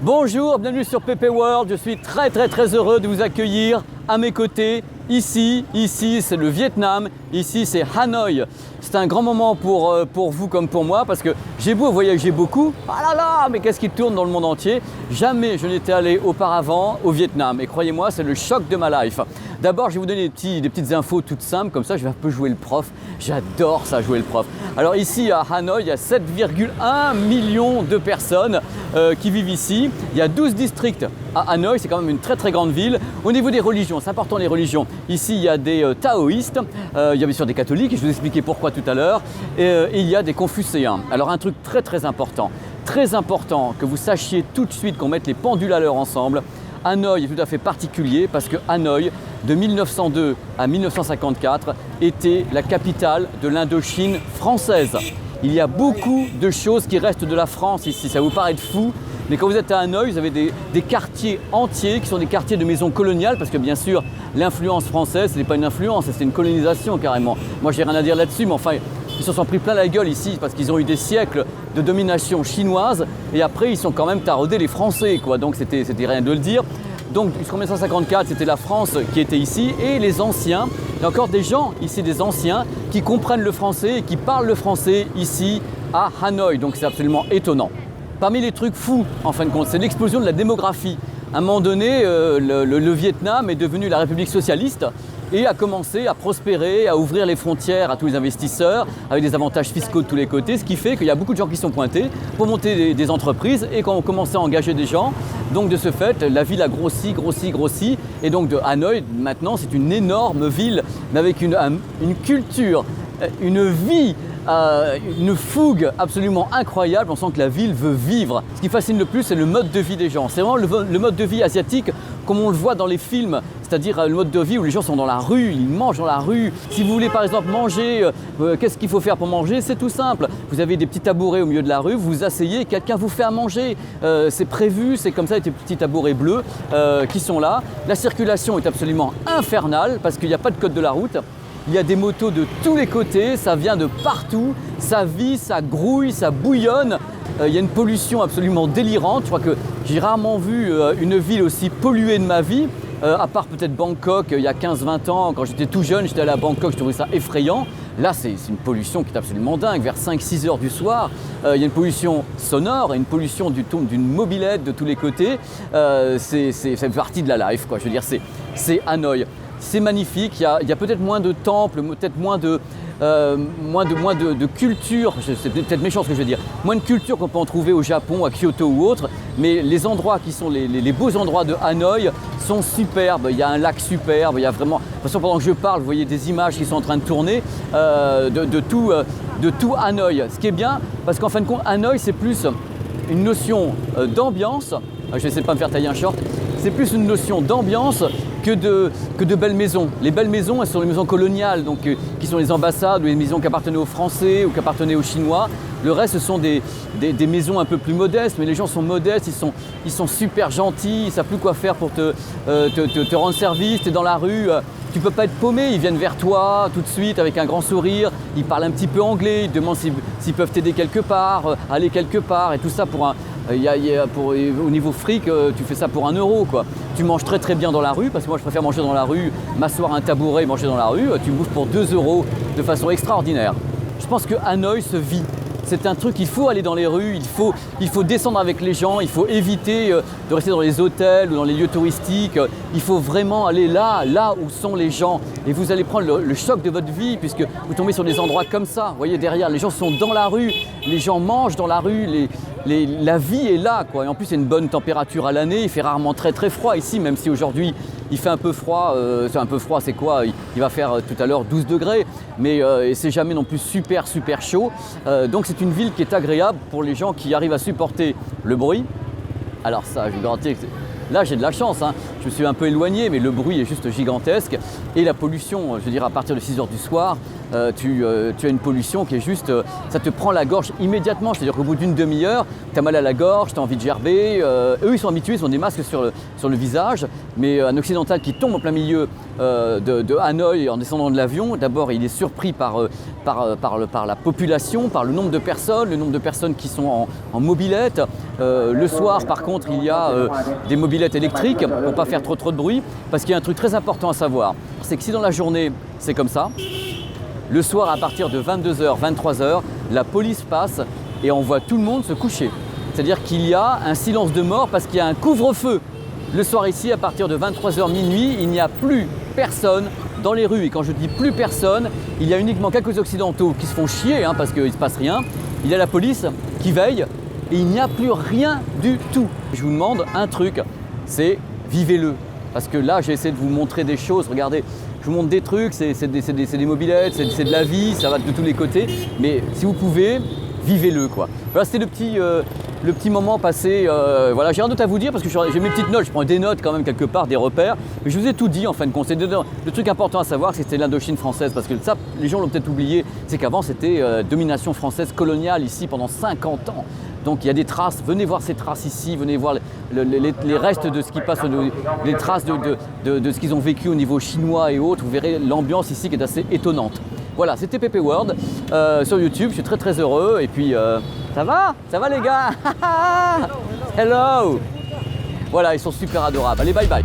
Bonjour, bienvenue sur PP World. Je suis très heureux de vous accueillir à mes côtés. Ici c'est le Vietnam, ici c'est Hanoï. C'est un grand moment pour vous comme pour moi parce que j'ai beau voyager beaucoup, ah là là, mais qu'est-ce qui tourne dans le monde entier. Jamais je n'étais allé auparavant au Vietnam et croyez-moi, c'est le choc de ma life. D'abord, je vais vous donner des petites infos toutes simples, comme ça je vais un peu jouer le prof. J'adore ça, jouer le prof. Alors ici à Hanoï, il y a 7,1 millions de personnes qui vivent ici. Il y a 12 districts à Hanoï, c'est quand même une très grande ville. Au niveau des religions, c'est important les religions. Ici, il y a des taoïstes, il y a bien sûr des catholiques, je vais vous expliquer pourquoi tout à l'heure, et il y a des confucéens. Alors un truc très important que vous sachiez tout de suite qu'on mette les pendules à l'heure ensemble. Hanoï est tout à fait particulier parce que Hanoï, de 1902 à 1954, était la capitale de l'Indochine française. Il y a beaucoup de choses qui restent de la France ici, ça vous paraît fou, mais quand vous êtes à Hanoï, vous avez des quartiers entiers qui sont des quartiers de maisons coloniales parce que bien sûr, l'influence française, ce n'est pas une influence, c'est une colonisation carrément. Moi, j'ai rien à dire là-dessus, mais enfin, ils se sont pris plein la gueule ici parce qu'ils ont eu des siècles de domination chinoise et après, ils sont quand même taraudés les Français, quoi. Donc, c'était rien de le dire. Donc jusqu'en 1954, c'était la France qui était ici et les anciens. Il y a encore des gens ici, des anciens, qui comprennent le français et qui parlent le français ici à Hanoï. Donc c'est absolument étonnant. Parmi les trucs fous, en fin de compte, c'est l'explosion de la démographie. À un moment donné, le Vietnam est devenu la République socialiste et a commencé à prospérer, à ouvrir les frontières à tous les investisseurs avec des avantages fiscaux de tous les côtés, ce qui fait qu'il y a beaucoup de gens qui sont pointés pour monter des entreprises et qu'on commençait à engager des gens. Donc de ce fait, la ville a grossi et donc de Hanoï, maintenant, c'est une énorme ville mais avec une culture, une vie, une fougue absolument incroyable. On sent que la ville veut vivre. Ce qui fascine le plus, c'est le mode de vie des gens. C'est vraiment le mode de vie asiatique comme on le voit dans les films, c'est-à-dire le mode de vie où les gens sont dans la rue, ils mangent dans la rue. Si vous voulez par exemple manger, qu'est-ce qu'il faut faire pour manger? C'est tout simple. Vous avez des petits tabourets au milieu de la rue, vous vous asseyez, quelqu'un vous fait à manger. C'est prévu, c'est comme ça, des petits tabourets bleus qui sont là. La circulation est absolument infernale parce qu'il n'y a pas de code de la route. Il y a des motos de tous les côtés, ça vient de partout, ça vit, ça grouille, ça bouillonne. Il y a une pollution absolument délirante. Je crois que j'ai rarement vu une ville aussi polluée de ma vie, à part peut-être Bangkok il y a 15-20 ans. Quand j'étais tout jeune, j'étais allé à Bangkok, je trouvais ça effrayant. Là, c'est une pollution qui est absolument dingue. Vers 5-6 heures du soir, il y a une pollution sonore et une pollution d'une mobilette de tous les côtés. C'est partie de la life, quoi. Je veux dire, c'est Hanoï. C'est magnifique, il y a peut-être moins de temples, peut-être moins de culture, c'est peut-être méchant ce que je veux dire, moins de culture qu'on peut en trouver au Japon, à Kyoto ou autre, mais les endroits qui sont les beaux endroits de Hanoï sont superbes. Il y a un lac superbe, il y a vraiment, de toute façon pendant que je parle, vous voyez des images qui sont en train de tourner de tout Hanoï. Ce qui est bien, parce qu'en fin de compte, Hanoï c'est plus une notion d'ambiance, je vais essayer de ne pas me faire tailler un short, c'est plus une notion d'ambiance que de belles maisons. Les belles maisons, elles sont les maisons coloniales, donc, qui sont les ambassades ou les maisons qui appartenaient aux Français ou qui appartenaient aux Chinois. Le reste, ce sont des maisons un peu plus modestes, mais les gens sont modestes, ils sont super gentils, ils ne savent plus quoi faire pour te rendre service. Tu es dans la rue, tu ne peux pas être paumé, ils viennent vers toi tout de suite avec un grand sourire, ils parlent un petit peu anglais, ils te demandent s'ils peuvent t'aider quelque part, aller quelque part, et tout ça pour au niveau fric, tu fais ça pour 1 euro, quoi. Tu manges très bien dans la rue, parce que moi je préfère manger dans la rue, m'asseoir à un tabouret et manger dans la rue. Tu bouffes pour 2 euros de façon extraordinaire. Je pense que Hanoï se vit. C'est un truc, il faut aller dans les rues, il faut descendre avec les gens, il faut éviter de rester dans les hôtels ou dans les lieux touristiques. Il faut vraiment aller là où sont les gens. Et vous allez prendre le choc de votre vie puisque vous tombez sur des endroits comme ça. Vous voyez derrière, les gens sont dans la rue, les gens mangent dans la rue, la vie est là, quoi. Et en plus, il y a une bonne température à l'année, il fait rarement très froid ici, même si aujourd'hui il fait un peu froid. C'est quoi? Il va faire tout à l'heure 12 degrés, mais c'est jamais non plus super chaud. Donc c'est une ville qui est agréable pour les gens qui arrivent à supporter le bruit. Alors ça, je vous garantis que là j'ai de la chance, hein. Je me suis un peu éloigné, mais le bruit est juste gigantesque. Et la pollution, je veux dire, à partir de 6 heures du soir, tu as une pollution qui est juste, ça te prend la gorge immédiatement. C'est-à-dire qu'au bout d'une demi-heure, tu as mal à la gorge, tu as envie de gerber. Eux, ils sont habitués, ils ont des masques sur le visage. Mais un occidental qui tombe en plein milieu de Hanoï en descendant de l'avion, d'abord, il est surpris par la population, par le nombre de personnes qui sont en mobilette. Le soir, par contre, il y a des mobylettes électriques pour ne pas faire trop de bruit. Parce qu'il y a un truc très important à savoir, c'est que si dans la journée, c'est comme ça, le soir, à partir de 22h, 23h, la police passe et on voit tout le monde se coucher. C'est-à-dire qu'il y a un silence de mort parce qu'il y a un couvre-feu. Le soir ici, à partir de 23h minuit, il n'y a plus personne dans les rues. Et quand je dis plus personne, il y a uniquement quelques occidentaux qui se font chier parce qu'il ne se passe rien. Il y a la police qui veille et il n'y a plus rien du tout. Je vous demande un truc, c'est vivez-le. Parce que là, j'ai essayé de vous montrer des choses. Regardez, je vous montre des trucs, c'est des mobylettes, c'est de la vie, ça va de tous les côtés. Mais si vous pouvez, vivez-le quoi. Voilà, c'était le petit moment passé. Voilà, j'ai rien d'autre à vous dire parce que j'ai mes petites notes, je prends des notes quand même quelque part, des repères. Mais je vous ai tout dit en fin de compte. Le truc important à savoir, c'est que c'était l'Indochine française. Parce que ça, les gens l'ont peut-être oublié, c'est qu'avant c'était domination française coloniale ici pendant 50 ans. Donc il y a des traces, venez voir ces traces ici, venez voir les restes de ce qui passe, les traces de ce qu'ils ont vécu au niveau chinois et autres. Vous verrez l'ambiance ici qui est assez étonnante. Voilà, c'était PP World sur YouTube, je suis très heureux. Et puis, ça va les gars? Hello. Voilà, ils sont super adorables. Allez, bye bye.